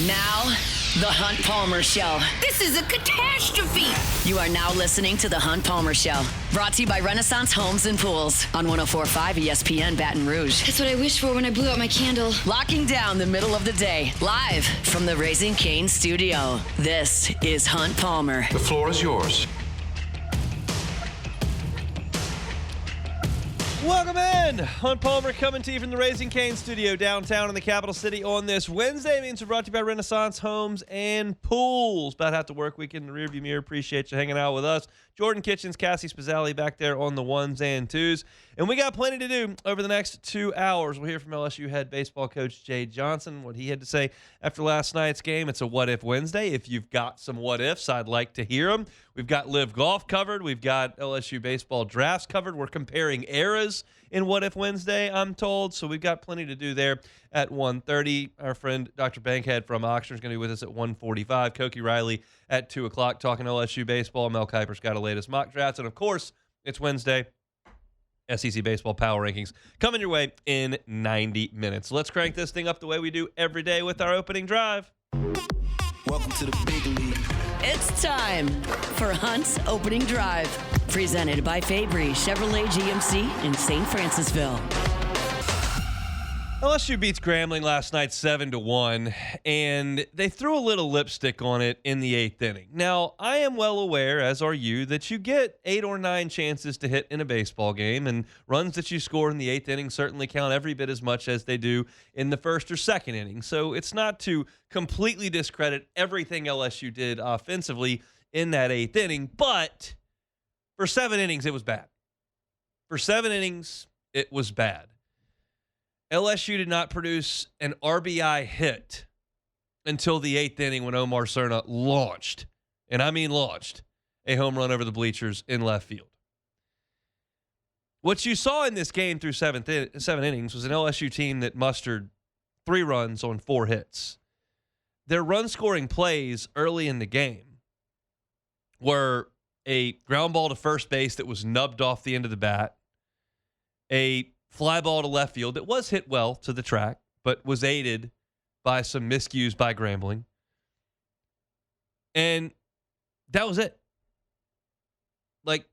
Now, The Hunt Palmer Show. This is a catastrophe. You are now listening to The Hunt Palmer Show. Brought to you by Renaissance Homes and Pools on 104.5 ESPN Baton Rouge. That's what I wished for when I blew out my candle. Locking down the middle of the day. Live from the Raising Cane studio. This is Hunt Palmer. The floor is yours. Welcome in. Hunt Palmer coming to you from the Raising Cane studio downtown in the capital city on this Wednesday. Means we're brought to you by Renaissance Homes and Pools. About half the work week in the rearview mirror. Appreciate you hanging out with us. Jordan Kitchens, Cassie Spazzali back there on the ones and twos. And we got plenty to do over the next 2 hours. We'll hear from LSU head baseball coach Jay Johnson, what he had to say after last night's game. It's a What If Wednesday. If you've got some what ifs, I'd like to hear them. We've got Live Golf covered. We've got LSU baseball drafts covered. We're comparing eras in What If Wednesday, I'm told. So we've got plenty to do there at 1:30. Our friend Dr. Bankhead from Oxford is going to be with us at 1:45. Koki Riley at 2 o'clock talking LSU baseball. Mel Kiper's got a latest mock drafts. And, of course, it's Wednesday. SEC Baseball Power Rankings coming your way in 90 minutes. Let's crank this thing up the way we do every day with our opening drive. Welcome to the big league. It's time for Hunt's Opening Drive. Presented by Fabry Chevrolet GMC in St. Francisville. LSU beats Grambling last night 7-1, and they threw a little lipstick on it in the 8th inning. Now, I am well aware, as are you, that you get 8 or 9 chances to hit in a baseball game, and runs that you score in the 8th inning certainly count every bit as much as they do in the 1st or 2nd inning. So it's not to completely discredit everything LSU did offensively in that 8th inning, but for 7 innings, it was bad. For 7 innings, it was bad. LSU did not produce an RBI hit until the 8th inning when Omar Cerna launched, and I mean launched, a home run over the bleachers in left field. What you saw in this game through 7 innings was an LSU team that mustered 3 runs on 4 hits. Their run-scoring plays early in the game were a ground ball to first base that was nubbed off the end of the bat, a fly ball to left field that was hit well to the track, but was aided by some miscues by Grambling. And that was it. Like,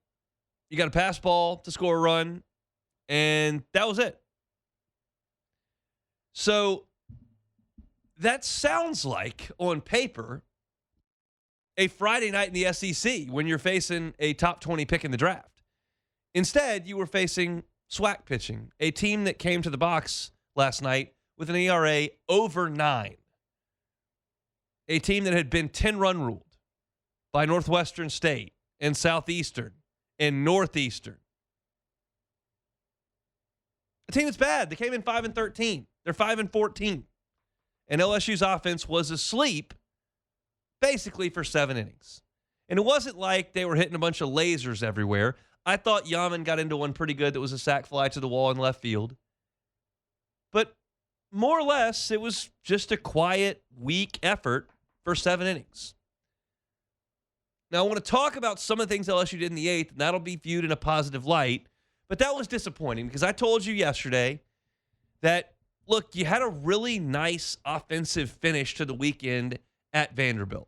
you got a pass ball to score a run, and that was it. So that sounds like, on paper, a Friday night in the SEC when you're facing a top 20 pick in the draft. Instead, you were facing SWAC pitching, a team that came to the box last night with an ERA over 9. A team that had been 10-run ruled by Northwestern State and Southeastern and Northeastern. A team that's bad. They came in 5-13. They're 5-14. And LSU's offense was asleep basically for 7 innings. And it wasn't like they were hitting a bunch of lasers everywhere. I thought Yaman got into one pretty good that was a sac fly to the wall in left field. But more or less, it was just a quiet, weak effort for 7 innings. Now, I want to talk about some of the things LSU did in the 8th, and that'll be viewed in a positive light. But that was disappointing because I told you yesterday that, look, you had a really nice offensive finish to the weekend at Vanderbilt.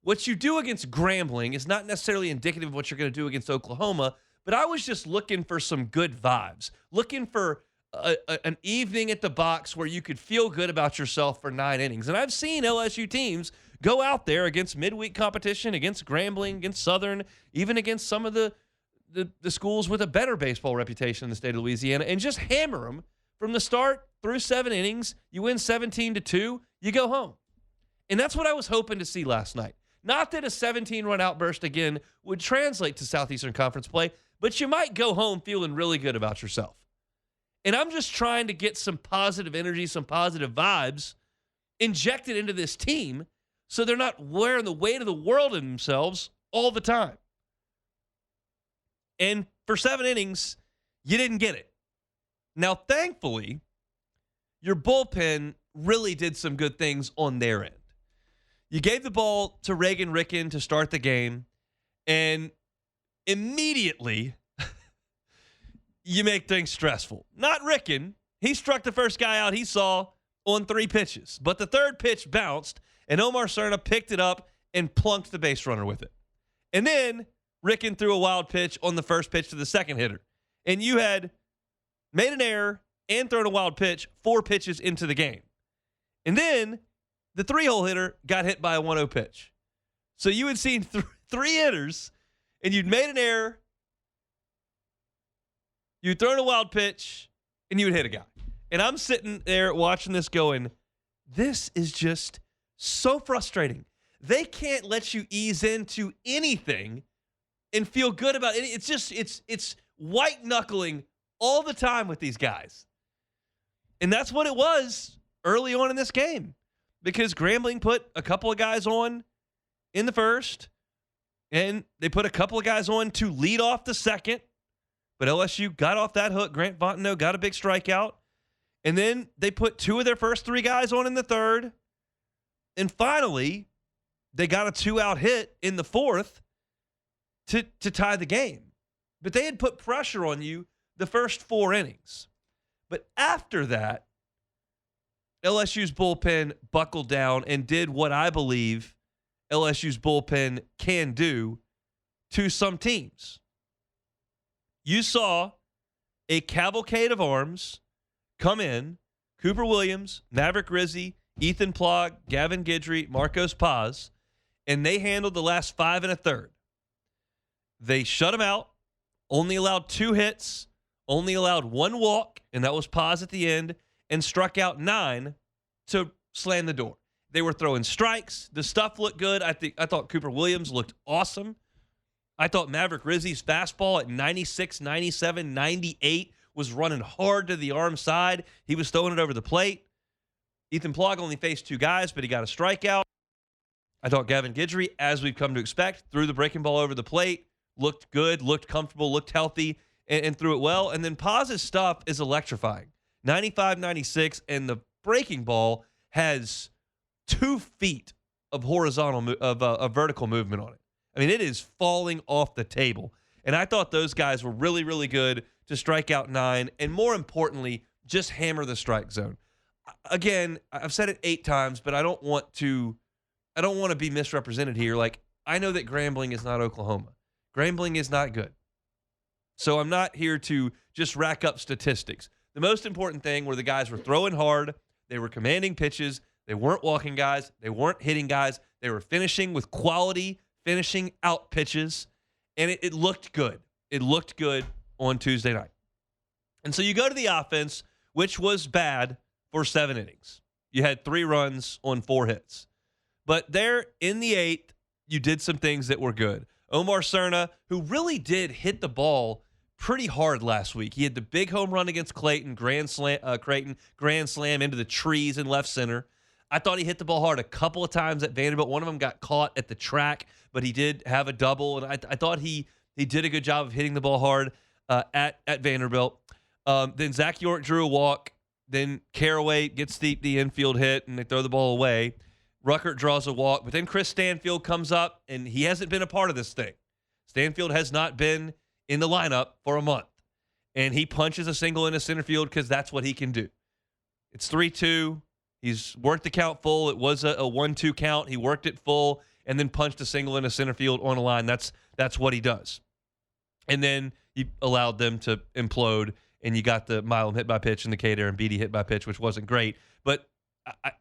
What you do against Grambling is not necessarily indicative of what you're going to do against Oklahoma, but I was just looking for some good vibes, looking for an evening at the box where you could feel good about yourself for 9 innings. And I've seen LSU teams go out there against midweek competition, against Grambling, against Southern, even against some of the schools with a better baseball reputation in the state of Louisiana, and just hammer them from the start through 7 innings. You win 17-2, you go home. And that's what I was hoping to see last night. Not that a 17-run outburst again would translate to Southeastern Conference play, but you might go home feeling really good about yourself. And I'm just trying to get some positive energy, some positive vibes injected into this team so they're not wearing the weight of the world in themselves all the time. And for 7 innings, you didn't get it. Now, thankfully, your bullpen really did some good things on their end. You gave the ball to Reagan Ricken to start the game, and immediately you make things stressful. Not Ricken. He struck the first guy out he saw on 3 pitches. But the third pitch bounced, and Omar Cerna picked it up and plunked the base runner with it. And then Ricken threw a wild pitch on the first pitch to the second hitter. And you had made an error and thrown a wild pitch 4 pitches into the game. And then the 3-hole hitter got hit by a 1-0 pitch. So you had seen 3 hitters, and you'd made an error, you'd thrown a wild pitch, and you would hit a guy. And I'm sitting there watching this going, this is just so frustrating. They can't let you ease into anything and feel good about it. It's white knuckling all the time with these guys. And that's what it was early on in this game, because Grambling put a couple of guys on in the first, and they put a couple of guys on to lead off the second, but LSU got off that hook. Grant Fontenot got a big strikeout, and then they put 2 of their first 3 guys on in the third, and finally they got a 2-out hit in the fourth to tie the game. But they had put pressure on you the first 4 innings. But after that, LSU's bullpen buckled down and did what I believe LSU's bullpen can do to some teams. You saw a cavalcade of arms come in: Cooper Williams, Maverick Rizzi, Ethan Plog, Gavin Guidry, Marcos Paz, and they handled the last 5 1/3. They shut them out, only allowed 2 hits, only allowed 1 walk, and that was Paz at the end, and struck out 9 to slam the door. They were throwing strikes. The stuff looked good. I thought Cooper Williams looked awesome. I thought Maverick Rizzi's fastball at 96, 97, 98 was running hard to the arm side. He was throwing it over the plate. Ethan Plog only faced 2 guys, but he got a strikeout. I thought Gavin Guidry, as we've come to expect, threw the breaking ball over the plate, looked good, looked comfortable, looked healthy, and threw it well. And then Paz's stuff is electrifying. 95, 96, and the breaking ball has 2 feet of horizontal, vertical movement on it. I mean, it is falling off the table. And I thought those guys were really, really good to strike out 9, and more importantly, just hammer the strike zone. Again, I've said it 8 times, but I don't want to be misrepresented here. Like, I know that Grambling is not Oklahoma. Grambling is not good. So I'm not here to just rack up statistics. The most important thing were the guys were throwing hard. They were commanding pitches. They weren't walking guys. They weren't hitting guys. They were finishing with quality, finishing out pitches. And it looked good. It looked good on Tuesday night. And so you go to the offense, which was bad for 7 innings. You had 3 runs on 4 hits. But there in the 8th, you did some things that were good. Omar Cerna, who really did hit the ball pretty hard last week. He had the big home run against Creighton, grand slam into the trees in left center. I thought he hit the ball hard a couple of times at Vanderbilt. One of them got caught at the track, but he did have a double, and I thought he did a good job of hitting the ball hard at Vanderbilt. Then Zach York drew a walk. Then Caraway gets the infield hit, and they throw the ball away. Ruckert draws a walk, but then Chris Stanfield comes up, and he hasn't been a part of this thing. Stanfield has not been in the lineup for a month, and he punches a single into center field because that's what he can do. It's 3-2. He's worked the count full. It was a 1-2 count. He worked it full and then punched a single into center field on a line. That's what he does. And then you allowed them to implode, and you got the Milam hit by pitch and the Kade and Beatty hit by pitch, which wasn't great. But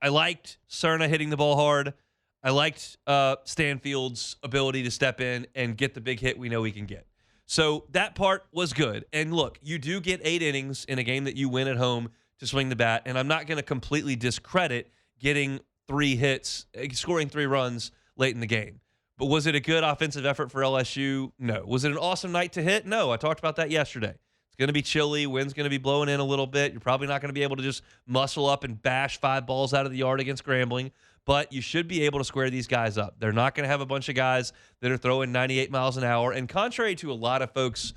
I liked Cerna hitting the ball hard. I liked Stanfield's ability to step in and get the big hit we know he can get. So that part was good. And look, you do get 8 innings in a game that you win at home to swing the bat, and I'm not going to completely discredit getting 3 hits, scoring 3 runs late in the game. But was it a good offensive effort for LSU? No. Was it an awesome night to hit? No. I talked about that yesterday. It's going to be chilly. Wind's going to be blowing in a little bit. You're probably not going to be able to just muscle up and bash 5 balls out of the yard against Grambling, but you should be able to square these guys up. They're not going to have a bunch of guys that are throwing 98 miles an hour. And contrary to a lot of folks,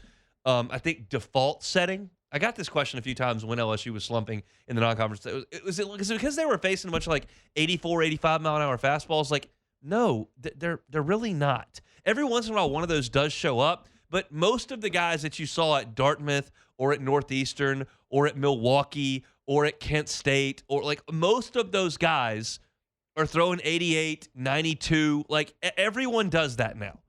I think, default setting, I got this question a few times when LSU was slumping in the non-conference. Was it because they were facing a bunch of like 84, 85 mile an hour fastballs? Like, no, they're really not. Every once in a while, one of those does show up, but most of the guys that you saw at Dartmouth or at Northeastern or at Milwaukee or at Kent State, or like most of those guys are throwing 88, 92. Like everyone does that now.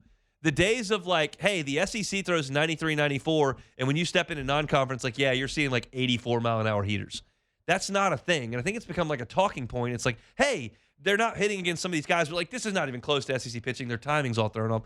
The days of like, hey, the SEC throws 93, 94, and when you step into non-conference, like, yeah, you're seeing like 84-mile-an-hour heaters. That's not a thing. And I think it's become like a talking point. It's like, hey, they're not hitting against some of these guys, but like this is not even close to SEC pitching. Their timing's all thrown off.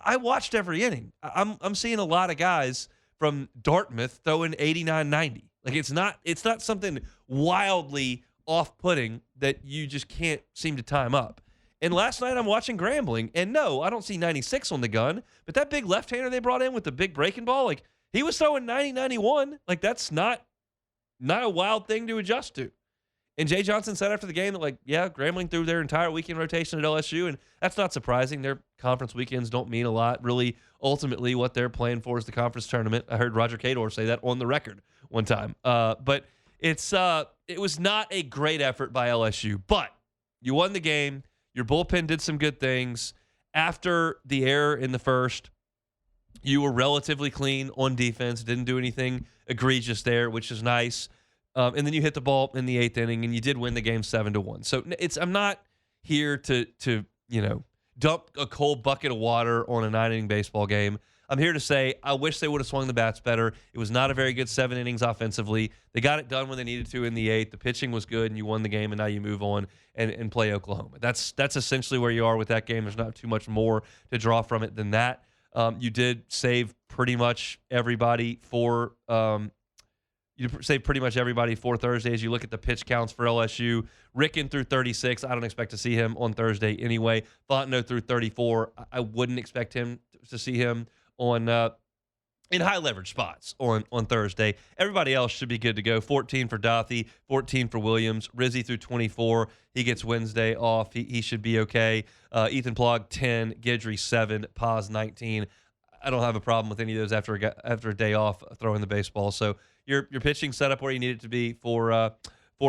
I watched every inning. I'm seeing a lot of guys from Dartmouth throwing 89, 90. Like it's not something wildly off-putting that you just can't seem to time up. And last night I'm watching Grambling, and no, I don't see 96 on the gun, but that big left-hander they brought in with the big breaking ball, like he was throwing 90, 91. Like that's not a wild thing to adjust to. And Jay Johnson said after the game that, like, yeah, Grambling threw their entire weekend rotation at LSU, and that's not surprising. Their conference weekends don't mean a lot. Really, ultimately, what they're playing for is the conference tournament. I heard Roger Cador say that on the record one time. But it was not a great effort by LSU, but you won the game. Your bullpen did some good things. After the error in the first, you were relatively clean on defense, didn't do anything egregious there, which is nice. And then you hit the ball in the 8th inning, and you did win the game 7-1. So I'm not here to dump a cold bucket of water on a 9-inning baseball game. I'm here to say I wish they would have swung the bats better. It was not a very good 7 innings offensively. They got it done when they needed to in the 8th. The pitching was good, and you won the game, and now you move on and play Oklahoma. That's essentially where you are with that game. There's not too much more to draw from it than that. You did save pretty much everybody for Thursday as you look at the pitch counts for LSU. Ricken threw 36. I don't expect to see him on Thursday anyway. Fontenot threw 34. I wouldn't expect him to see him on in high leverage spots on Thursday. Everybody else should be good to go. 14 for Dothy, 14 for Williams. Rizzi threw 24. He gets Wednesday off. He should be okay. Ethan Plog 10, Guidry 7, Paz 19. I don't have a problem with any of those after a day off throwing the baseball. So your pitching set up where you need it to be for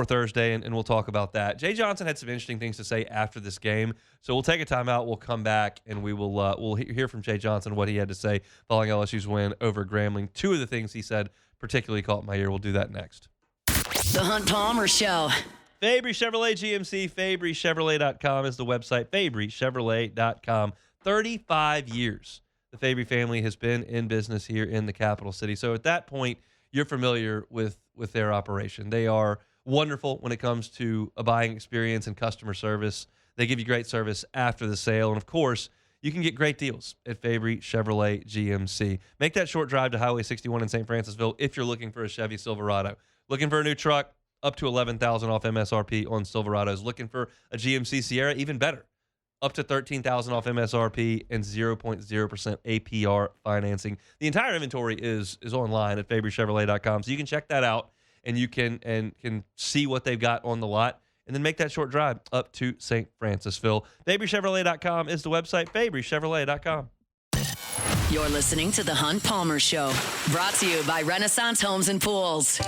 Thursday, and we'll talk about that. Jay Johnson had some interesting things to say after this game, so we'll take a timeout. We'll come back, and we'll hear from Jay Johnson what he had to say following LSU's win over Grambling. 2 of the things he said particularly caught my ear. We'll do that next. The Hunt Palmer Show. Fabry Chevrolet GMC, FabryChevrolet.com is the website, FabryChevrolet.com. 35 years the Fabry family has been in business here in the capital city. So at that point, you're familiar with their operation. They are wonderful when it comes to a buying experience and customer service. They give you great service after the sale. And, of course, you can get great deals at Fabry Chevrolet GMC. Make that short drive to Highway 61 in St. Francisville if you're looking for a Chevy Silverado. Looking for a new truck, up to $11,000 off MSRP on Silverados. Looking for a GMC Sierra, even better. Up to $13,000 off MSRP and 0.0% APR financing. The entire inventory is online at FabryChevrolet.com, so you can check that out and you can see what they've got on the lot, and then make that short drive up to St. Francisville. FabryChevrolet.com is the website. FabryChevrolet.com. You're listening to The Hunt Palmer Show, brought to you by Renaissance Homes and Pools.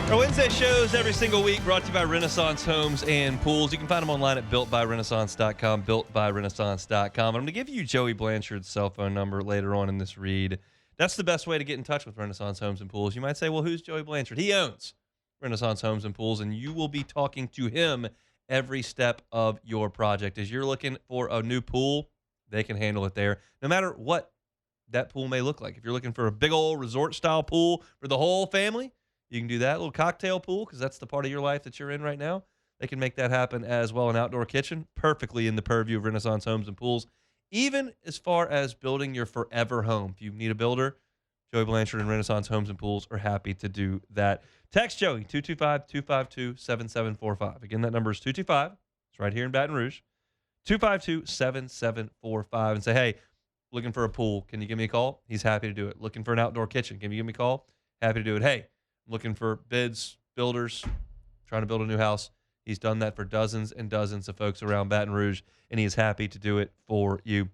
Our Wednesday shows every single week brought to you by Renaissance Homes and Pools. You can find them online at builtbyrenaissance.com, builtbyrenaissance.com. And I'm going to give you Joey Blanchard's cell phone number later on in this read. That's the best way to get in touch with Renaissance Homes and Pools. You might say, well, who's Joey Blanchard? He owns Renaissance Homes and Pools, and you will be talking to him every step of your project. As you're looking for a new pool, they can handle it there, no matter what that pool may look like. If you're looking for a big old resort-style pool for the whole family, you can do that. A little cocktail pool, because that's the part of your life that you're in right now. They can make that happen as well. An outdoor kitchen, perfectly in the purview of Renaissance Homes and Pools. Even as far as building your forever home. If you need a builder, Joey Blanchard and Renaissance Homes and Pools are happy to do that. Text Joey, 225-252-7745. Again, that number is 225. It's right here in Baton Rouge. 252-7745. And say, hey, looking for a pool. Can you give me a call? He's happy to do it. Looking for an outdoor kitchen. Can you give me a call? Happy to do it. Hey, looking for bids, builders, trying to build a new house. He's done that for dozens and dozens of folks around Baton Rouge, and he is happy to do it for you.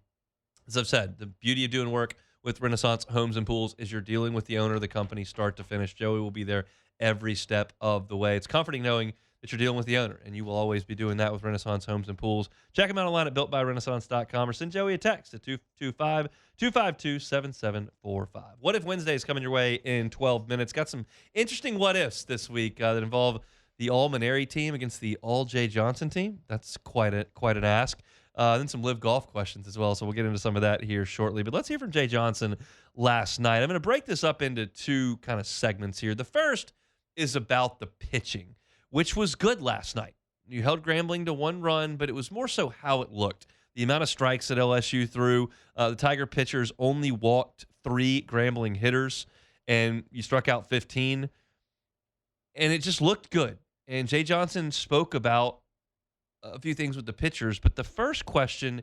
As I've said, the beauty of doing work with Renaissance Homes and Pools is you're dealing with the owner of the company start to finish. Joey will be there every step of the way. It's comforting knowing that you're dealing with the owner, and you will always be doing that with Renaissance Homes and Pools. Check them out online at builtbyrenaissance.com or send Joey a text at 225-252-7745. What If Wednesday is coming your way in 12 minutes. Got some interesting what ifs this week that involve the all-Maneri team against the all-Jay Johnson team. That's quite an ask. Then some live golf questions as well, so we'll get into some of that here shortly. But let's hear from Jay Johnson last night. I'm going to break this up into two kind of segments here. The first is about the pitching, which was good last night. You held Grambling to 1 run, but it was more so how it looked. The amount of strikes that LSU threw, the Tiger pitchers only walked 3 Grambling hitters, and you struck out 15, and it just looked good. And Jay Johnson spoke about a few things with the pitchers, but the first question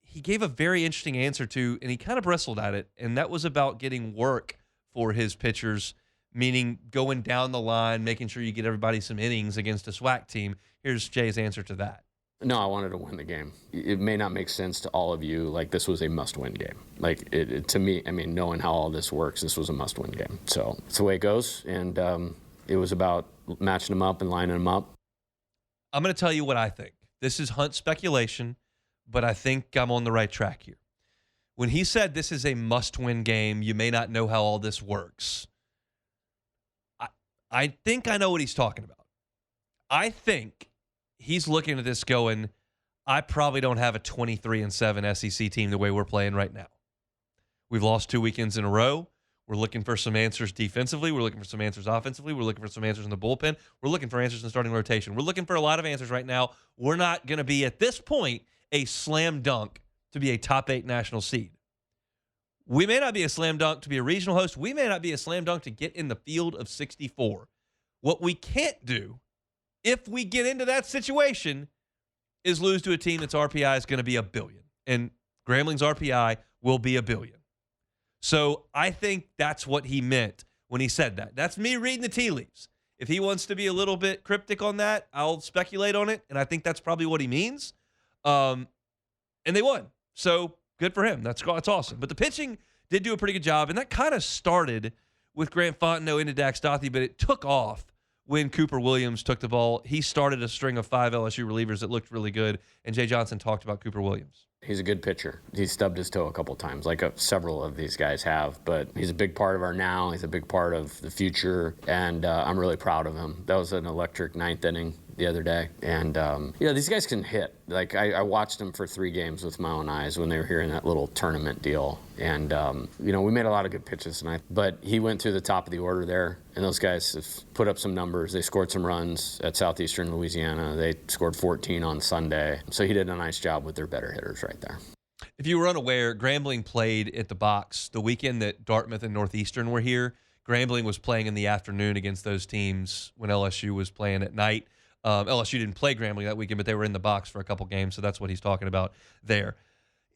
he gave a very interesting answer to, and he kind of bristled at it, and that was about getting work for his pitchers, meaning going down the line, making sure you get everybody some innings against a SWAC team. Here's Jay's answer to that. No, I wanted to win the game. It may not make sense to all of you. Like, this was a must-win game. Like, to me, I mean, knowing how all this works, this was a must-win game. So it's the way it goes, and it was about matching them up and lining them up. I'm going to tell you what I think. This is Hunt speculation, but I think I'm on the right track here. When he said this is a must-win game, you may not know how all this works. I think I know what he's talking about. I think he's looking at this going, I probably don't have a 23-7 SEC team the way we're playing right now. We've lost 2 weekends in a row. We're looking for some answers defensively. We're looking for some answers offensively. We're looking for some answers in the bullpen. We're looking for answers in the starting rotation. We're looking for a lot of answers right now. We're not going to be, at this point, a slam dunk to be a top 8 national seed. We may not be a slam dunk to be a regional host. We may not be a slam dunk to get in the field of 64. What we can't do, if we get into that situation, is lose to a team that's RPI is going to be 1 billion. And Grambling's RPI will be 1 billion. So I think that's what he meant when he said that. That's me reading the tea leaves. If he wants to be a little bit cryptic on that, I'll speculate on it, and I think that's probably what he means. And they won. So good for him. That's awesome. But the pitching did do a pretty good job, and that kind of started with Grant Fontenot into Dax Dothie, but it took off when Cooper Williams took the ball. He started a string of 5 LSU relievers that looked really good, and Jay Johnson talked about Cooper Williams. He's a good pitcher. He's stubbed his toe a couple times, like several of these guys have, but he's a big part of our now. He's a big part of the future, and I'm really proud of him. That was an electric 9th inning the other day, and these guys can hit. Like, I watched them for 3 games with my own eyes when they were here in that little tournament deal, and we made a lot of good pitches tonight, but he went through the top of the order there, and those guys have put up some numbers. They scored some runs at Southeastern Louisiana. They scored 14 on Sunday, so he did a nice job with their better hitters right there. If you were unaware, Grambling played at the box the weekend that Dartmouth and Northeastern were here. Grambling was playing in the afternoon against those teams when LSU was playing at night. LSU didn't play Grambling that weekend, but they were in the box for a couple games, so that's what he's talking about there.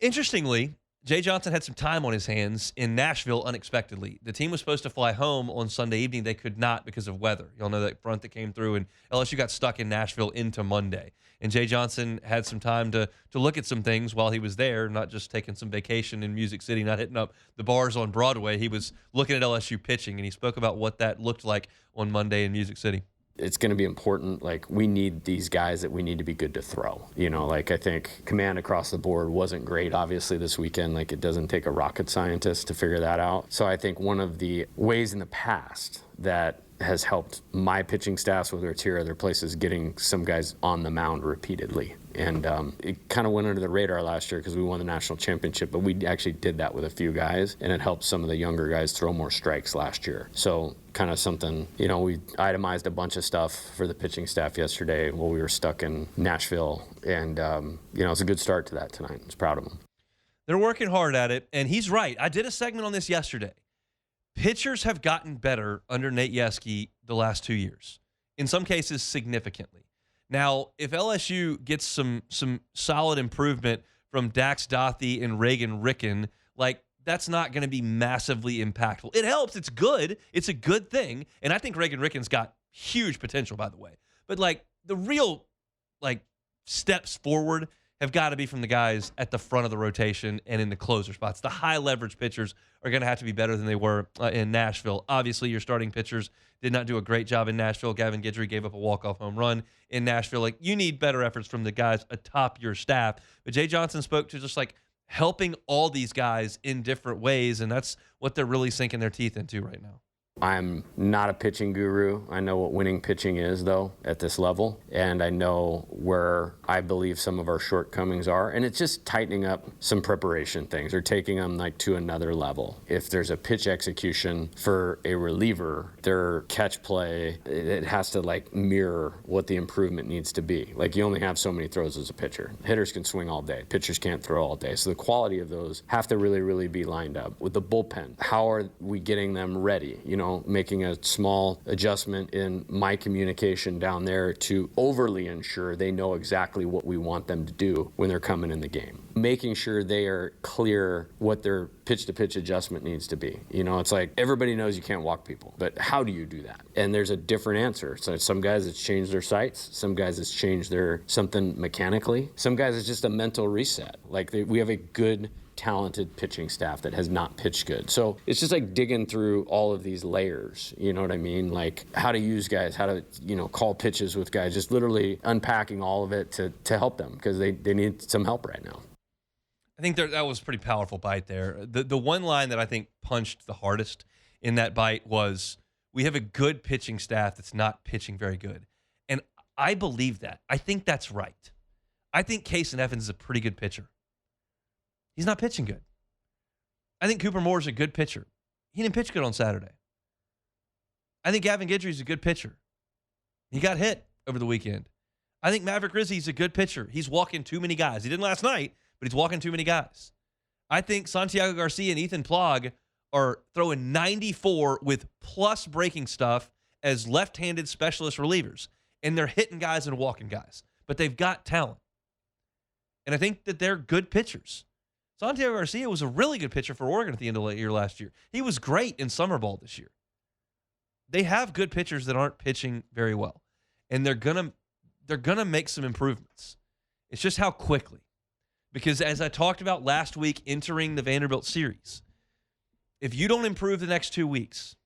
Interestingly, Jay Johnson had some time on his hands in Nashville unexpectedly. The team was supposed to fly home on Sunday evening. They could not because of weather. Y'all know that front that came through, and LSU got stuck in Nashville into Monday. And Jay Johnson had some time to look at some things while he was there, not just taking some vacation in Music City, not hitting up the bars on Broadway. He was looking at LSU pitching, and he spoke about what that looked like on Monday in Music City. It's going to be important. Like, we need these guys that we need to be good to throw. I think command across the board wasn't great, obviously, this weekend. Like, it doesn't take a rocket scientist to figure that out. So I think one of the ways in the past that has helped my pitching staffs, whether it's here or other places, getting some guys on the mound repeatedly. And it kind of went under the radar last year because we won the national championship, but we actually did that with a few guys, and it helped some of the younger guys throw more strikes last year. So kind of something, we itemized a bunch of stuff for the pitching staff yesterday while we were stuck in Nashville. And, it's a good start to that tonight. I was proud of them. They're working hard at it, and he's right. I did a segment on this yesterday. Pitchers have gotten better under Nate Yeskie the last 2 years, in some cases significantly. Now, if LSU gets some solid improvement from Dax Dothie and Reagan Ricken, that's not going to be massively impactful. It helps. It's good. It's a good thing. And I think Reagan Ricken's got huge potential, by the way. But like the real like steps forward have got to be from the guys at the front of the rotation and in the closer spots. The high leverage pitchers are going to have to be better than they were in Nashville. Obviously, your starting pitchers did not do a great job in Nashville. Gavin Guidry gave up a walk-off home run in Nashville. Like, you need better efforts from the guys atop your staff. But Jay Johnson spoke to just like helping all these guys in different ways, and that's what they're really sinking their teeth into right now. I'm not a pitching guru. I know what winning pitching is, though, at this level. And I know where I believe some of our shortcomings are. And it's just tightening up some preparation things or taking them like to another level. If there's a pitch execution for a reliever, their catch play, it has to like mirror what the improvement needs to be. Like, you only have so many throws as a pitcher. Hitters can swing all day. Pitchers can't throw all day. So the quality of those have to really, really be lined up. With the bullpen, how are we getting them ready? You know, making a small adjustment in my communication down there to overly ensure they know exactly what we want them to do when they're coming in the game. Making sure they are clear what their pitch-to-pitch adjustment needs to be. You know, it's like everybody knows you can't walk people, but how do you do that? And there's a different answer. So some guys, it's changed their sights. Some guys, it's changed their something mechanically. Some guys, it's just a mental reset. Like, we have a good, talented pitching staff that has not pitched good. So it's just like digging through all of these layers, you know what I mean? Like how to use guys, how to, you know, call pitches with guys, just literally unpacking all of it to help them because they need some help right now. I think that was a pretty powerful bite there. The one line that I think punched the hardest in that bite was, we have a good pitching staff that's not pitching very good. And I believe that. I think that's right. I think Kason Evans is a pretty good pitcher. He's not pitching good. I think Cooper Moore's a good pitcher. He didn't pitch good on Saturday. I think Gavin Guidry's a good pitcher. He got hit over the weekend. I think Maverick Rizzi's a good pitcher. He's walking too many guys. He didn't last night, but he's walking too many guys. I think Santiago Garcia and Ethan Plog are throwing 94 with plus breaking stuff as left-handed specialist relievers, and they're hitting guys and walking guys. But they've got talent. And I think that they're good pitchers. Santiago Garcia was a really good pitcher for Oregon at the end of the year last year. He was great in summer ball this year. They have good pitchers that aren't pitching very well, and they're gonna make some improvements. It's just how quickly. Because as I talked about last week entering the Vanderbilt series, if you don't improve the next 2 weeks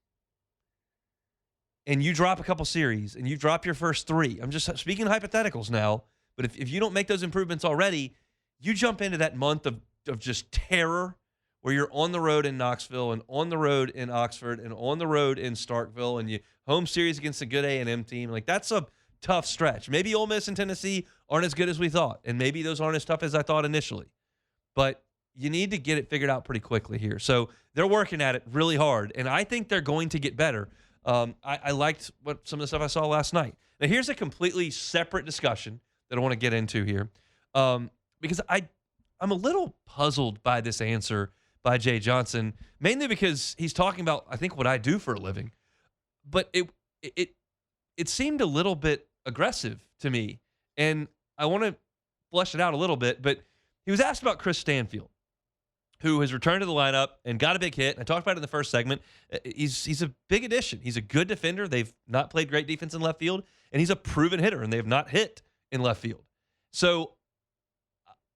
and you drop a couple series and you drop your first 3, I'm just speaking hypotheticals now, but if you don't make those improvements already, you jump into that month of just terror where you're on the road in Knoxville and on the road in Oxford and on the road in Starkville and you home series against a good A&M team. Like, that's a tough stretch. Maybe Ole Miss and Tennessee aren't as good as we thought, and maybe those aren't as tough as I thought initially. But you need to get it figured out pretty quickly here. So they're working at it really hard, and I think they're going to get better. I liked some of the stuff I saw last night. Now, here's a completely separate discussion that I want to get into here because I'm a little puzzled by this answer by Jay Johnson, mainly because he's talking about, I think, what I do for a living. But it seemed a little bit aggressive to me, and I want to flesh it out a little bit. But he was asked about Chris Stanfield, who has returned to the lineup and got a big hit. I talked about it in the first segment. He's a big addition. He's a good defender. They've not played great defense in left field, and he's a proven hitter, and they have not hit in left field. So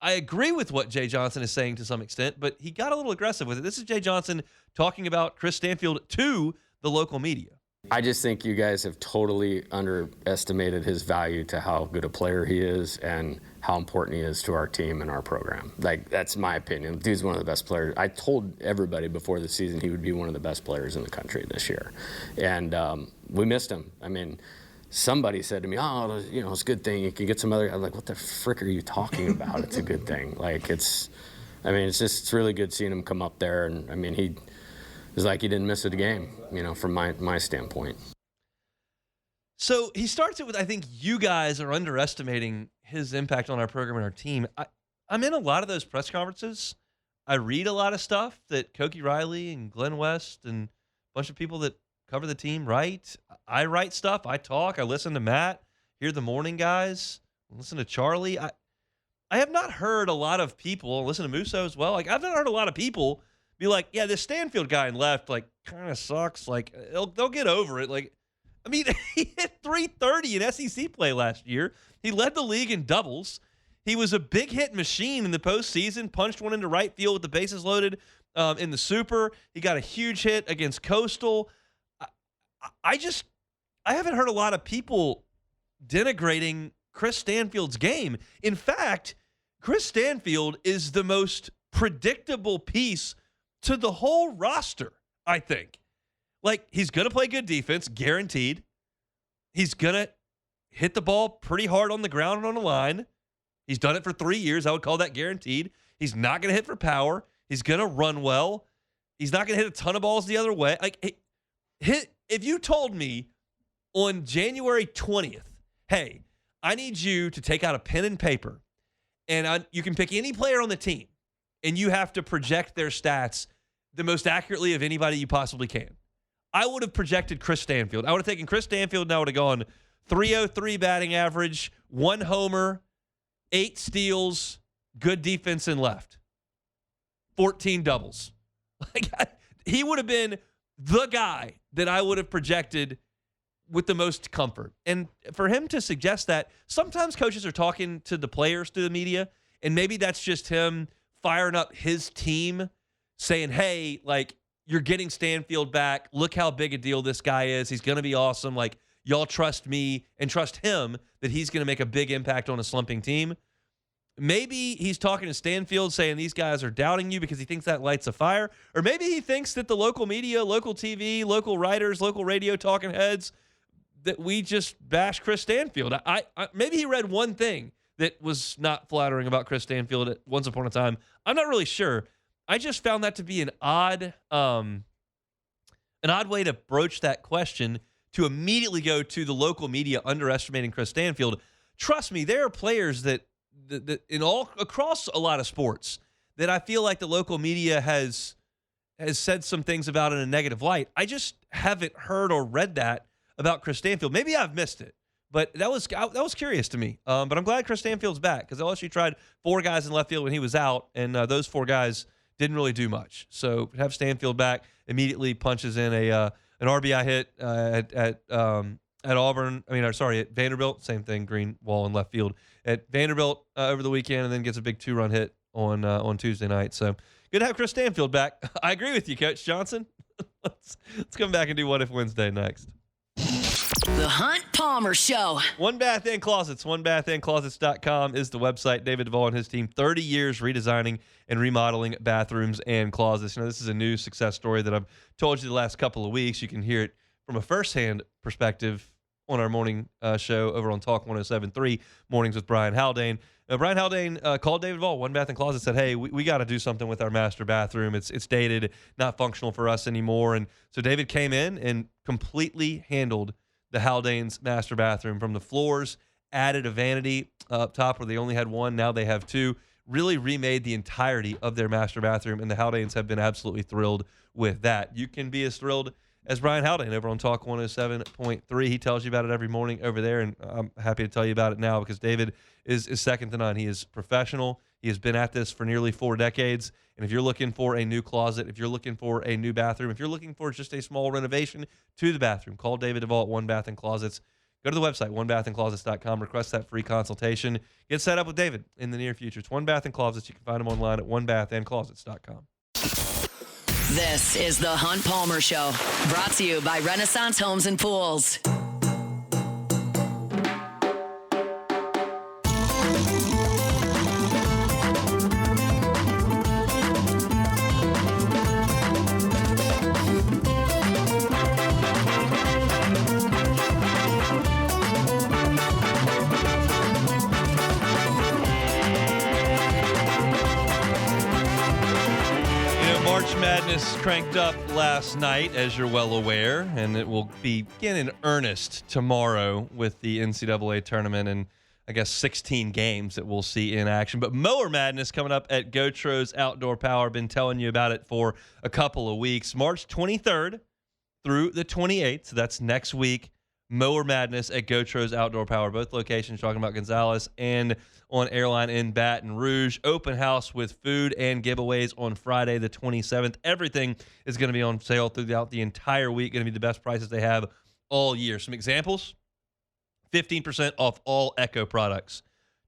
I agree with what Jay Johnson is saying to some extent, but he got a little aggressive with it. This is Jay Johnson talking about Chris Stanfield to the local media. I just think you guys have totally underestimated his value to how good a player he is and how important he is to our team and our program. Like, that's my opinion. Dude's one of the best players. I told everybody before the season he would be one of the best players in the country this year. And we missed him. I mean, somebody said to me, oh, you know, it's a good thing you can get some other. I'm like, what the frick are you talking about? It's a good thing. Like, it's really good seeing him come up there. And, I mean, he was like he didn't miss a game, you know, from my standpoint. So he starts it with, I think you guys are underestimating his impact on our program and our team. I'm in a lot of those press conferences. I read a lot of stuff that Koki Riley and Glenn West and a bunch of people that cover the team write. I write stuff. I talk. I listen to Matt, hear the morning guys, listen to Charlie. I have not heard a lot of people, listen to Musso as well. Like, I've not heard a lot of people be like, yeah, this Stanfield guy in left, like, kind of sucks. Like, they'll get over it. Like, I mean, he hit 330 in SEC play last year. He led the league in doubles. He was a big hit machine in the postseason, punched one into right field with the bases loaded in the Super. He got a huge hit against Coastal. I haven't heard a lot of people denigrating Chris Stanfield's game. In fact, Chris Stanfield is the most predictable piece to the whole roster, I think. Like, he's going to play good defense, guaranteed. He's going to hit the ball pretty hard on the ground and on the line. He's done it for 3 years. I would call that guaranteed. He's not going to hit for power. He's going to run well. He's not going to hit a ton of balls the other way. Like, if you told me on January 20th, hey, I need you to take out a pen and paper, and you can pick any player on the team, and you have to project their stats the most accurately of anybody you possibly can, I would have projected Chris Stanfield. I would have taken Chris Stanfield, and I would have gone 303 batting average, 1 homer, 8 steals, good defense in left, 14 doubles. Like, he would have been the guy that I would have projected with the most comfort. And for him to suggest that, sometimes coaches are talking to the players through the media, and maybe that's just him firing up his team, saying, hey, like, you're getting Stanfield back. Look how big a deal this guy is. He's going to be awesome. Like, y'all trust me and trust him that he's going to make a big impact on a slumping team. Maybe he's talking to Stanfield saying these guys are doubting you because he thinks that lights a fire. Or maybe he thinks that the local media, local TV, local writers, local radio talking heads, that we just bash Chris Stanfield. Maybe he read one thing that was not flattering about Chris Stanfield at once upon a time. I'm not really sure. I just found that to be an odd way to broach that question, to immediately go to the local media underestimating Chris Stanfield. Trust me, there are players that across a lot of sports that I feel like the local media has said some things about in a negative light. I just haven't heard or read that about Chris Stanfield. Maybe I've missed it, but that was curious to me. But I'm glad Chris Stanfield's back, because LSU tried 4 guys in left field when he was out, and those 4 guys didn't really do much. So to have Stanfield back, immediately punches in an RBI hit at Auburn. At Vanderbilt. Same thing, green wall in left field at Vanderbilt over the weekend, and then gets a big 2-run hit on Tuesday night. So good to have Chris Stanfield back. I agree with you, Coach Johnson. Let's come back and do What If Wednesday next. The Hunt Palmer Show. One Bath and Closets. OneBathAndClosets.com is the website. David Duvall and his team, 30 years redesigning and remodeling bathrooms and closets. This is a new success story that I've told you the last couple of weeks. You can hear it from a firsthand perspective on our morning show over on Talk 107.3, Mornings with Brian Haldane. Brian Haldane called David Duvall, One Bath and Closet, said, hey, we got to do something with our master bathroom. It's dated, not functional for us anymore. And so David came in and completely handled the Haldane's master bathroom, from the floors, added a vanity up top where they only had 1. Now they have 2. Really remade the entirety of their master bathroom, and the Haldanes have been absolutely thrilled with that. You can be as thrilled as Brian Haldane over on Talk 107.3. He tells you about it every morning over there, and I'm happy to tell you about it now, because David is second to none. He is professional. He has been at this for nearly 4 decades. And if you're looking for a new closet, if you're looking for a new bathroom, if you're looking for just a small renovation to the bathroom, call David Duvall at One Bath and Closets. Go to the website, OneBathAndClosets.com. Request that free consultation. Get set up with David in the near future. It's One Bath and Closets. You can find him online at OneBathAndClosets.com. This is the Hunt Palmer Show, brought to you by Renaissance Homes and Pools. March Madness cranked up last night, as you're well aware, and it will begin in earnest tomorrow with the NCAA tournament and, I guess, 16 games that we'll see in action. But Mower Madness coming up at Gotro's Outdoor Power. Been telling you about it for a couple of weeks. March 23rd through the 28th, so that's next week. Mower Madness at Gotro's Outdoor Power. Both locations, talking about Gonzales and on Airline in Baton Rouge. Open house with food and giveaways on Friday the 27th. Everything is going to be on sale throughout the entire week. Going to be the best prices they have all year. Some examples: 15% off all Echo products,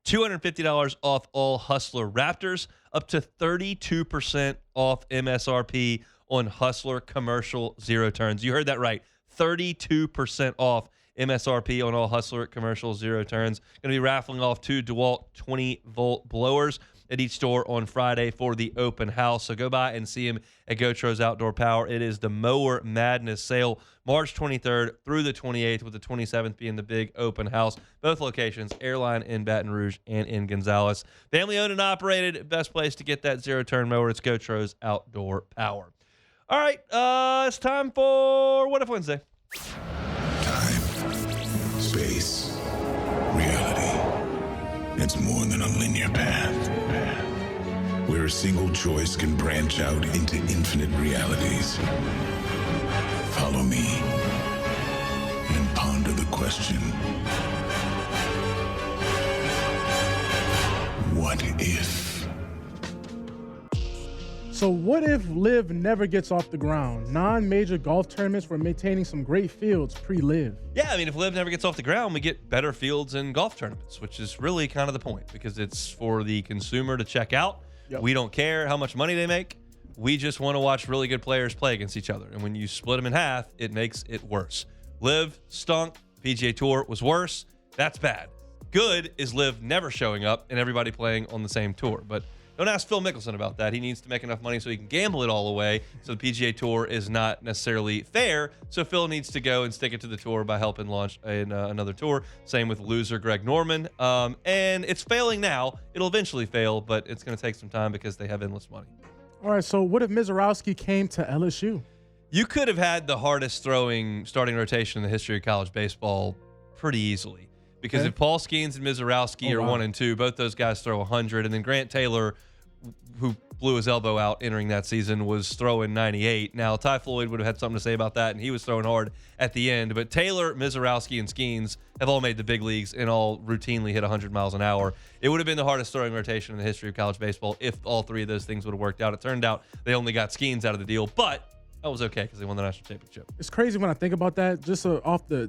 $250 off all Hustler Raptors, up to 32% off MSRP on Hustler commercial zero turns. You heard that right. 32% off MSRP on all Hustler commercial zero turns. Going to be raffling off 2 DeWalt 20-volt blowers at each store on Friday for the open house. So go by and see him at Gotros Outdoor Power. It is the Mower Madness sale, March 23rd through the 28th, with the 27th being the big open house. Both locations, Airline in Baton Rouge and in Gonzales. Family owned and operated. Best place to get that zero-turn mower. It's Gotros Outdoor Power. All right, it's time for What If Wednesday. Time, space, reality. It's more than a linear path. Where a single choice can branch out into infinite realities. Follow me and ponder the question. What if? So what if LIV never gets off the ground? Non-major golf tournaments were maintaining some great fields pre-LIV. Yeah, I mean, if LIV never gets off the ground, we get better fields in golf tournaments, which is really kind of the point, because it's for the consumer to check out. Yep. We don't care how much money they make. We just want to watch really good players play against each other. And when you split them in half, it makes it worse. LIV stunk. PGA Tour was worse. That's bad. Good is LIV never showing up and everybody playing on the same tour. But don't ask Phil Mickelson about that. He needs to make enough money so he can gamble it all away. So the PGA Tour is not necessarily fair. So Phil needs to go and stick it to the tour by helping launch another tour. Same with loser Greg Norman. And it's failing now. It'll eventually fail, but it's going to take some time because they have endless money. All right, so what if Mizorowski came to LSU? You could have had the hardest throwing starting rotation in the history of college baseball pretty easily. Because if Paul Skeens and Mizorowski are 1 and 2, both those guys throw 100. And then Grant Taylor, who blew his elbow out entering that season, was throwing 98. Now, Ty Floyd would have had something to say about that, and he was throwing hard at the end. But Taylor, Mizorowski, and Skeens have all made the big leagues and all routinely hit 100 miles an hour. It would have been the hardest throwing rotation in the history of college baseball if all three of those things would have worked out. It turned out they only got Skeens out of the deal, but that was okay because they won the national championship. It's crazy when I think about that, just off the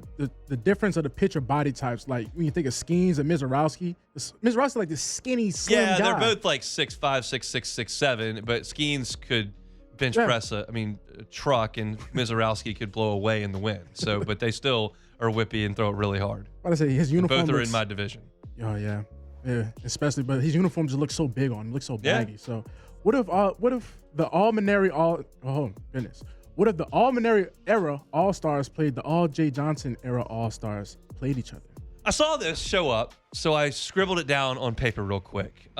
difference of the pitcher body types. Like when you think of Skeens and Mizorowski, Mizorowski like this skinny, slim guy. Yeah, they're both like 6'5", 6'6", 6'7", but Skeens could bench press a truck, and Mizorowski could blow away in the wind. So, but they still are whippy and throw it really hard. I say his uniform. Both are in my division. Oh yeah, especially. But his uniform just looks so big on him, looks so baggy. Yeah. So, what if the All-Manary What if the All-Manary era All-Stars played the All-Jay Johnson era All-Stars played each other? I saw this show up, so I scribbled it down on paper real quick.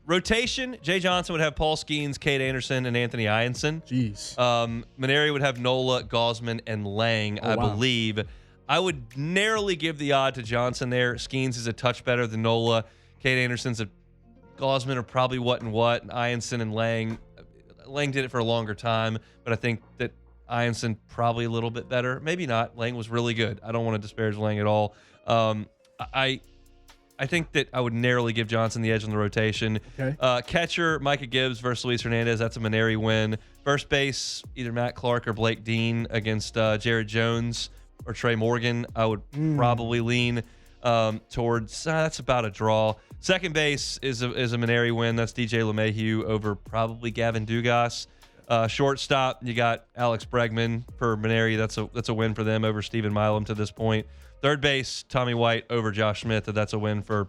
Rotation, Jay Johnson would have Paul Skeens, Cade Anderson, and Anthony Ianson. Jeez. Maneri would have Nola, Gosman, and Lang, I believe. I would narrowly give the odd to Johnson there. Skeens is a touch better than Nola. Cade Anderson's Gosman are probably what and what. And Ianson and Lang did it for a longer time, but I think that Ianson probably a little bit better. Maybe not. Lang was really good. I don't want to disparage Lang at all. I think that I would narrowly give Johnson the edge on the rotation. Okay. Catcher, Micah Gibbs versus Luis Hernandez. That's a Maneri win. First base, either Matt Clark or Blake Dean against Jared Jones or Trey Morgan. I would probably lean towards that's about a draw. Second base is a Maneri win. That's DJ LeMahieu over probably Gavin Dugas. Shortstop, you got Alex Bregman for Maneri. That's a win for them over Stephen Milam to this point. Third base, Tommy White over Josh Smith. That's a win for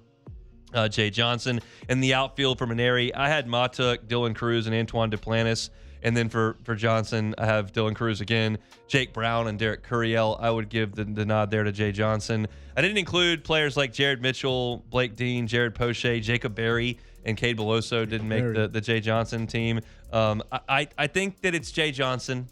Jay Johnson. In the outfield for Maneri, I had Matuk, Dylan Cruz, and Antoine Duplantis. And then for Johnson, I have Dylan Cruz again, Jake Brown, and Derek Curiel. I would give the nod there to Jay Johnson. I didn't include players like Jared Mitchell, Blake Dean, Jared Poche, Jacob Berry, and Cade Beloso didn't make the Jay Johnson team. I think that it's Jay Johnson.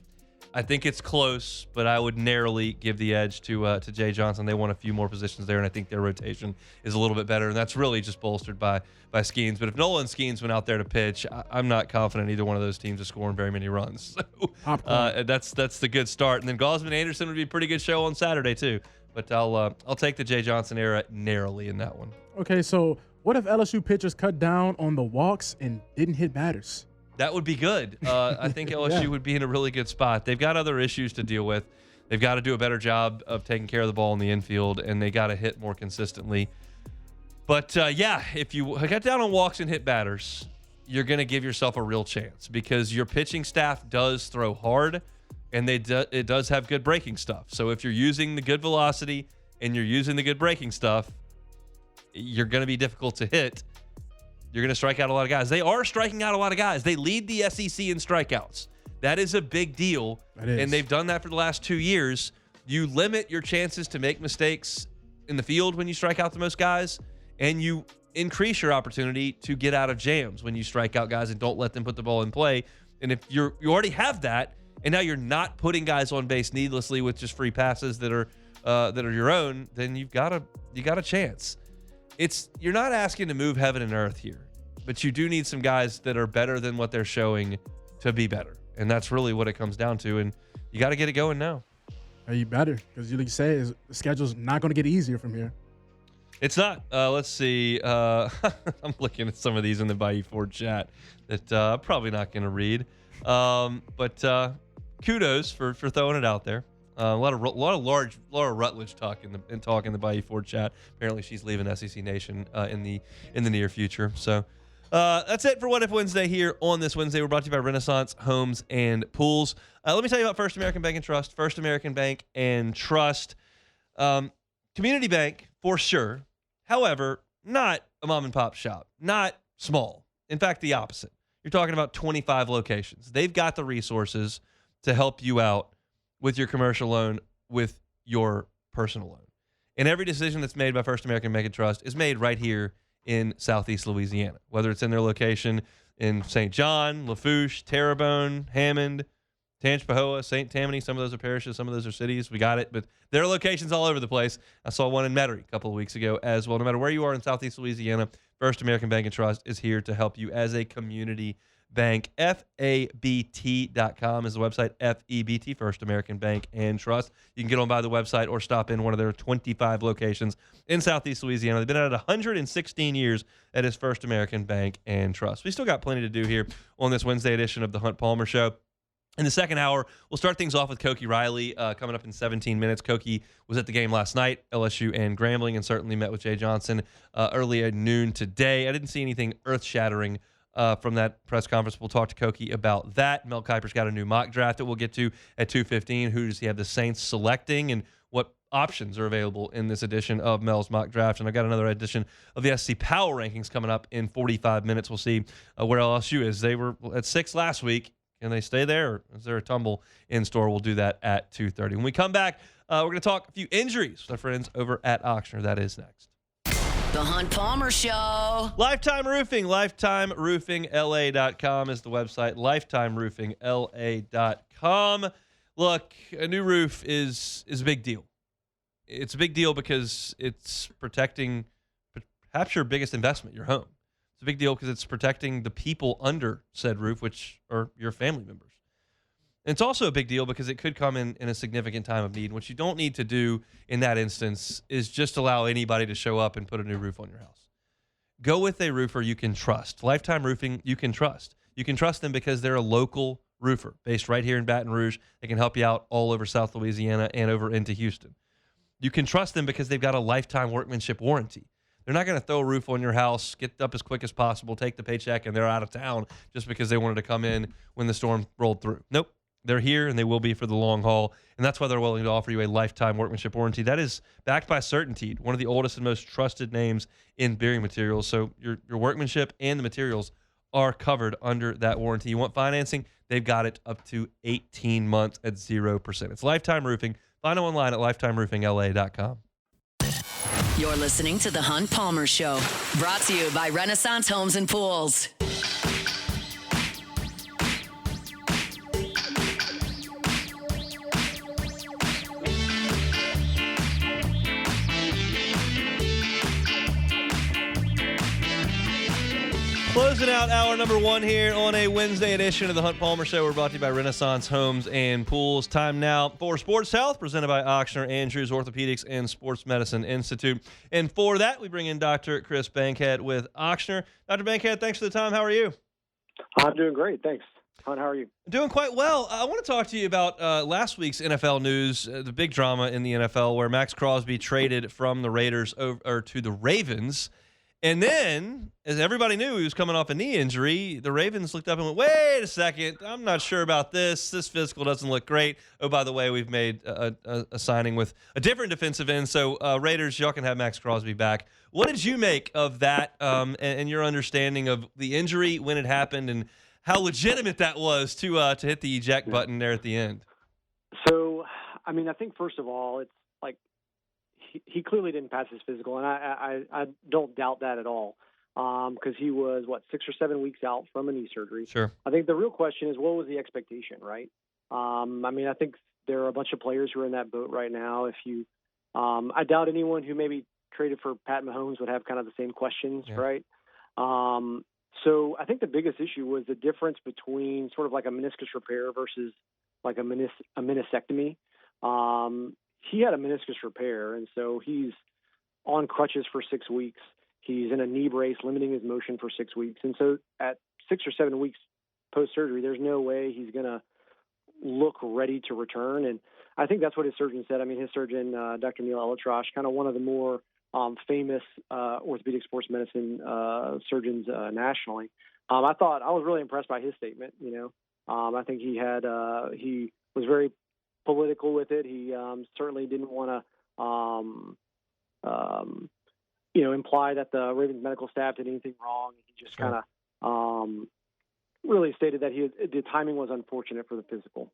I think it's close, but I would narrowly give the edge to Jay Johnson. They won a few more positions there, and I think their rotation is a little bit better, and that's really just bolstered by Skeens. But if Nola and Skeens went out there to pitch, I'm not confident either one of those teams is scoring very many runs. So that's the good start. And then Gosman Anderson would be a pretty good show on Saturday too. But I'll take the Jay Johnson era narrowly in that one. Okay, so what if LSU pitchers cut down on the walks and didn't hit batters? That would be good. I think LSU would be in a really good spot. They've got other issues to deal with. They've got to do a better job of taking care of the ball in the infield, and they got to hit more consistently. But, if you get down on walks and hit batters, you're going to give yourself a real chance because your pitching staff does throw hard, and it does have good breaking stuff. So if you're using the good velocity and you're using the good breaking stuff, you're going to be difficult to hit. You're going to strike out a lot of guys. They are striking out a lot of guys. They lead the SEC in strikeouts. That is a big deal, and they've done that for the last 2 years. You limit your chances to make mistakes in the field when you strike out the most guys, and you increase your opportunity to get out of jams when you strike out guys and don't let them put the ball in play. And if you already have that, and now you're not putting guys on base needlessly with just free passes that are your own, then you got a chance. You're not asking to move heaven and earth here, but you do need some guys that are better than what they're showing to be better. And that's really what it comes down to. And you got to get it going now. You better, because like you say, the schedule's not going to get easier from here. It's not. Let's see. I'm looking at some of these in the Bayou Ford chat that I'm probably not going to read. But kudos for throwing it out there. A lot of Rutledge talk in the Bayou Ford chat. Apparently, she's leaving SEC Nation in the near future. So that's it for What If Wednesday here on this Wednesday. We're brought to you by Renaissance Homes and Pools. Let me tell you about First American Bank and Trust. First American Bank and Trust, community bank for sure. However, not a mom and pop shop, not small. In fact, the opposite. You're talking about 25 locations. They've got the resources to help you out with your commercial loan, with your personal loan. And every decision that's made by First American Bank and Trust is made right here in Southeast Louisiana, whether it's in their location in St. John, Lafourche, Terrebonne, Hammond, Tangipahoa, St. Tammany. Some of those are parishes, some of those are cities. We got it, but there are locations all over the place. I saw one in Metairie a couple of weeks ago as well. No matter where you are in Southeast Louisiana, First American Bank and Trust is here to help you as a community bank. FABT.com is the website. FEBT, First American Bank and Trust. You can get on by the website or stop in one of their 25 locations in Southeast Louisiana. They've been at it 116 years at his First American Bank and Trust. We still got plenty to do here on this Wednesday edition of the Hunt Palmer Show. In the second hour, we'll start things off with Koki Riley coming up in 17 minutes. Koki was at the game last night, LSU and Grambling, and certainly met with Jay Johnson early at noon today. I didn't see anything earth-shattering from that press conference. We'll talk to Koki about that. Mel Kiper's got a new mock draft that we'll get to at 2:15. Who does he have the Saints selecting, and what options are available in this edition of Mel's mock draft? And I've got another edition of the SC Power Rankings coming up in 45 minutes. We'll see where LSU is. They were at 6 last week. Can they stay there, or is there a tumble in store? We'll do that at 2:30. When we come back, we're going to talk a few injuries with our friends over at Ochsner. That is next. The Hunt Palmer Show. Lifetime Roofing. LifetimeRoofingLA.com is the website. LifetimeRoofingLA.com. Look, a new roof is a big deal. It's a big deal because it's protecting perhaps your biggest investment, your home. It's a big deal because it's protecting the people under said roof, which are your family members. And it's also a big deal because it could come in a significant time of need. What you don't need to do in that instance is just allow anybody to show up and put a new roof on your house. Go with a roofer you can trust. Lifetime Roofing, you can trust. You can trust them because they're a local roofer based right here in Baton Rouge. They can help you out all over South Louisiana and over into Houston. You can trust them because they've got a lifetime workmanship warranty. They're not going to throw a roof on your house, get up as quick as possible, take the paycheck, and they're out of town just because they wanted to come in when the storm rolled through. Nope. They're here, and they will be for the long haul, and that's why they're willing to offer you a lifetime workmanship warranty. That is backed by Certainteed, one of the oldest and most trusted names in bearing materials. So your workmanship and the materials are covered under that warranty. You want financing? They've got it up to 18 months at 0%. It's Lifetime Roofing. Find them online at lifetimeroofingla.com. You're listening to The Hunt Palmer Show, brought to you by Renaissance Homes and Pools. Closing out hour number 1 here on a Wednesday edition of the Hunt Palmer Show. We're brought to you by Renaissance Homes and Pools. Time now for Sports Health, presented by Ochsner Andrews Orthopedics and Sports Medicine Institute. And for that, we bring in Dr. Chris Bankhead with Ochsner. Dr. Bankhead, thanks for the time. How are you? I'm doing great. Thanks. Hunt, how are you? Doing quite well. I want to talk to you about last week's NFL news, the big drama in the NFL where Max Crosby traded from the Raiders over to the Ravens. And then, as everybody knew he was coming off a knee injury, the Ravens looked up and went, wait a second, I'm not sure about this. This physical doesn't look great. Oh, by the way, we've made a signing with a different defensive end. So, Raiders, y'all can have Max Crosby back. What did you make of that and your understanding of the injury when it happened and how legitimate that was to hit the eject button there at the end? So, I mean, I think first of all, it's like he clearly didn't pass his physical, and I don't doubt that at all because he was, 6 or 7 weeks out from a knee surgery. Sure. I think the real question is what was the expectation, right? I mean, I think there are a bunch of players who are in that boat right now. I doubt anyone who maybe traded for Pat Mahomes would have kind of the same questions, right? So I think the biggest issue was the difference between sort of like a meniscus repair versus like a meniscectomy. He had a meniscus repair, and so he's on crutches for 6 weeks. He's in a knee brace, limiting his motion for 6 weeks. And so at 6 or 7 weeks post-surgery, there's no way he's going to look ready to return. And I think that's what his surgeon said. I mean, his surgeon, Dr. Neil Elatrosh, kind of one of the more famous orthopedic sports medicine surgeons nationally. I was really impressed by his statement. I think he was very political with it. He certainly didn't want to, imply that the Ravens medical staff did anything wrong. He just kind of really stated that the timing was unfortunate for the physical.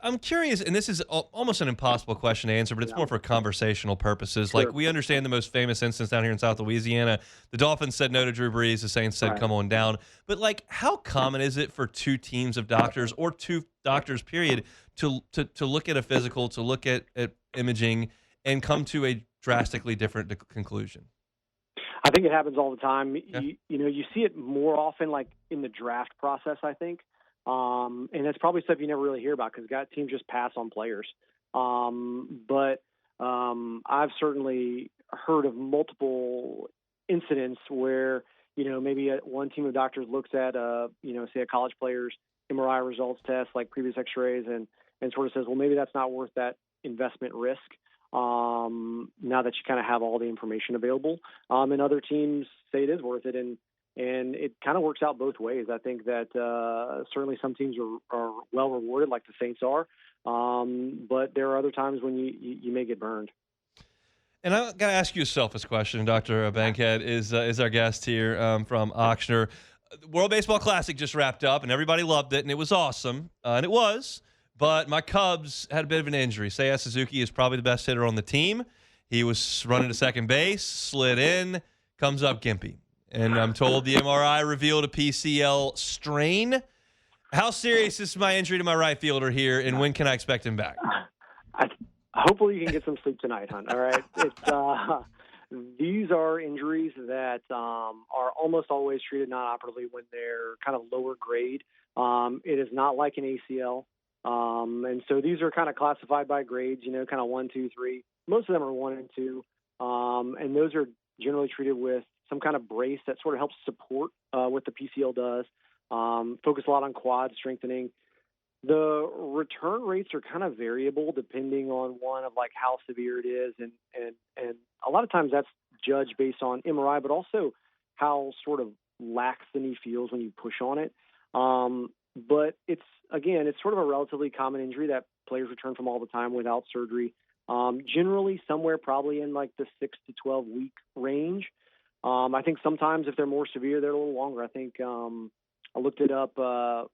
I'm curious, and this is almost an impossible question to answer, but it's more for conversational purposes. Sure. Like, we understand the most famous instance down here in South Louisiana. The Dolphins said no to Drew Brees. The Saints said, come on down. But, like, how common is it for two teams of doctors or two doctors, period, to look at a physical, to look at imaging, and come to a drastically different conclusion? I think it happens all the time. Yeah. You see it more often, like, in the draft process, I think. And that's probably stuff you never really hear about because teams just pass on players. But I've certainly heard of multiple incidents where, maybe one team of doctors looks at, say a college player's MRI results test, like previous x-rays, and sort of says, well, maybe that's not worth that investment risk now that you kind of have all the information available. And other teams say it is worth it. And it kind of works out both ways. I think that certainly some teams are well rewarded, like the Saints are, but there are other times when you may get burned. And I got to ask you a selfish question. Dr. Bankhead is our guest here from Ochsner. The World Baseball Classic just wrapped up, and everybody loved it, and it was awesome, and it was. But my Cubs had a bit of an injury. Seiya Suzuki is probably the best hitter on the team. He was running to second base, slid in, comes up gimpy. And I'm told the MRI revealed a PCL strain. How serious is my injury to my right fielder here, and when can I expect him back? Hopefully you can get some sleep tonight, Hunt. All right. These are injuries that are almost always treated non-operatively when they're kind of lower grade. It is not like an ACL. And so these are kind of classified by grades, kind of 1, 2, 3. Most of them are 1 and 2. And those are generally treated with some kind of brace that sort of helps support what the PCL does. Focus a lot on quad strengthening. The return rates are kind of variable depending on one of like how severe it is, and a lot of times that's judged based on MRI, but also how sort of lax the knee feels when you push on it. But it's sort of a relatively common injury that players return from all the time without surgery. Generally somewhere probably in like the 6 to 12 week range. I think sometimes if they're more severe, they're a little longer. I think I looked it up,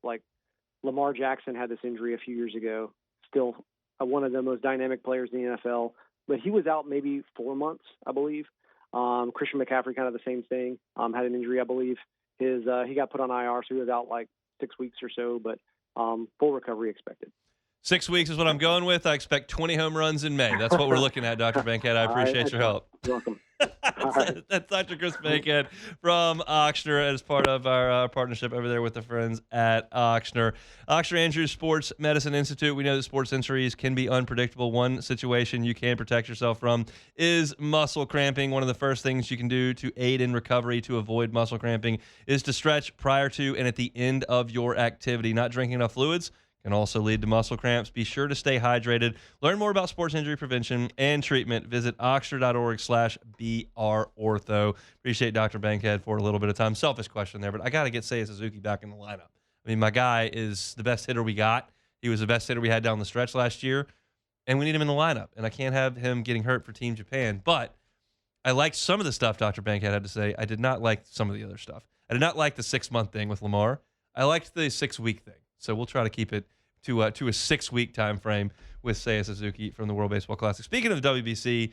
like Lamar Jackson had this injury a few years ago, still one of the most dynamic players in the NFL, but he was out maybe 4 months, I believe. Christian McCaffrey, kind of the same thing, had an injury, I believe. He got put on IR, so he was out like 6 weeks or so, but full recovery expected. 6 weeks is what I'm going with. I expect 20 home runs in May. That's what we're looking at, Dr. Bankhead. I appreciate your help. You're welcome. All right. That's Dr. Chris Bankhead from Ochsner as part of our partnership over there with the friends at Ochsner. Ochsner Andrews Sports Medicine Institute. We know that sports injuries can be unpredictable. One situation you can protect yourself from is muscle cramping. One of the first things you can do to aid in recovery to avoid muscle cramping is to stretch prior to and at the end of your activity. Not drinking enough fluids can also lead to muscle cramps. Be sure to stay hydrated. Learn more about sports injury prevention and treatment. Visit oxford.org/BRortho. Appreciate Dr. Bankhead for a little bit of time. Selfish question there, but I got to get Seiya Suzuki back in the lineup. I mean, my guy is the best hitter we got. He was the best hitter we had down the stretch last year, and we need him in the lineup. And I can't have him getting hurt for Team Japan. But I liked some of the stuff Dr. Bankhead had to say. I did not like some of the other stuff. I did not like the 6-month thing with Lamar. I liked the 6-week thing. So we'll try to keep it to a 6-week time frame with Seiya Suzuki from the World Baseball Classic. Speaking of the WBC,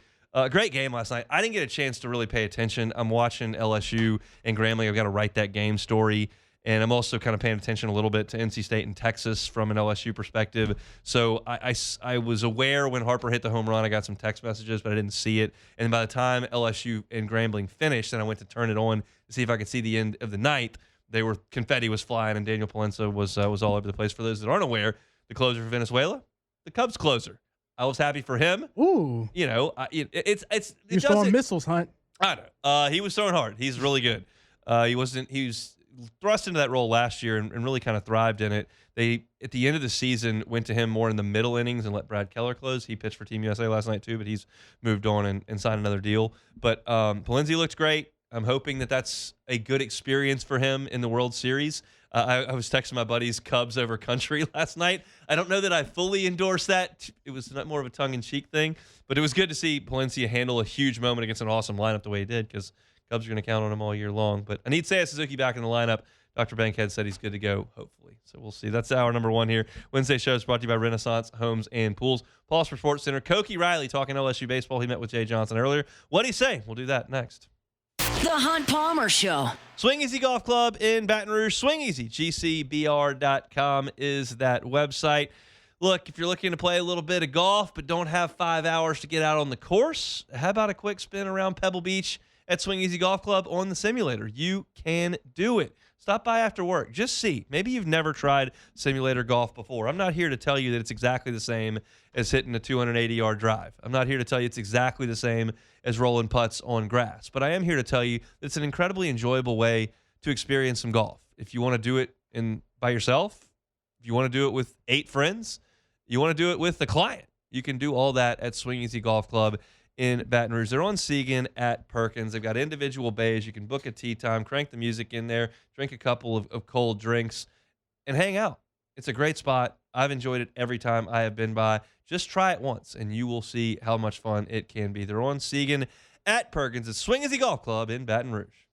great game last night. I didn't get a chance to really pay attention. I'm watching LSU and Grambling. I've got to write that game story. And I'm also kind of paying attention a little bit to NC State and Texas from an LSU perspective. So I was aware when Harper hit the home run. I got some text messages, but I didn't see it. And by the time LSU and Grambling finished, and I went to turn it on to see if I could see the end of the ninth, confetti was flying, and Daniel Palencia was all over the place. For those that aren't aware, the closer for Venezuela, the Cubs closer. I was happy for him. Ooh. You know, it's He's throwing missiles, Hunt. I know. He was throwing hard. He's really good. He was thrust into that role last year and really kind of thrived in it. They, at the end of the season, went to him more in the middle innings and let Brad Keller close. He pitched for Team USA last night too, but he's moved on and signed another deal. But Palencia looked great. I'm hoping that that's a good experience for him in the World Series. I was texting my buddies Cubs over country last night. I don't know that I fully endorse that. It was not more of a tongue-in-cheek thing, but it was good to see Palencia handle a huge moment against an awesome lineup the way he did, because Cubs are going to count on him all year long. But I need Seiya Suzuki back in the lineup. Dr. Bankhead said he's good to go, hopefully. So we'll see. That's hour number 1 here. Wednesday show is brought to you by Renaissance Homes and Pools. Paul's for Sports Center. Koki Riley talking LSU baseball. He met with Jay Johnson earlier. What'd he say? We'll do that next. The Hunt Palmer Show. Swing Easy Golf Club in Baton Rouge. Swing Easy, GCBR.com is that website. Look, if you're looking to play a little bit of golf but don't have 5 hours to get out on the course, how about a quick spin around Pebble Beach at Swing Easy Golf Club on the simulator? You can do it. Stop by after work. Just see. Maybe you've never tried simulator golf before. I'm not here to tell you that it's exactly the same as hitting a 280-yard drive. I'm not here to tell you it's exactly the same as rolling putts on grass. But I am here to tell you that it's an incredibly enjoyable way to experience some golf. If you want to do it by yourself, if you want to do it with 8 friends, you want to do it with a client, you can do all that at Swing Easy Golf Club in Baton Rouge. They're on Seagan at Perkins. They've got individual bays. You can book a tee time, crank the music in there, drink a couple of cold drinks, and hang out. It's a great spot. I've enjoyed it every time I have been by. Just try it once, and you will see how much fun it can be. They're on Seagan at Perkins. It's Swing Easy Golf Club in Baton Rouge.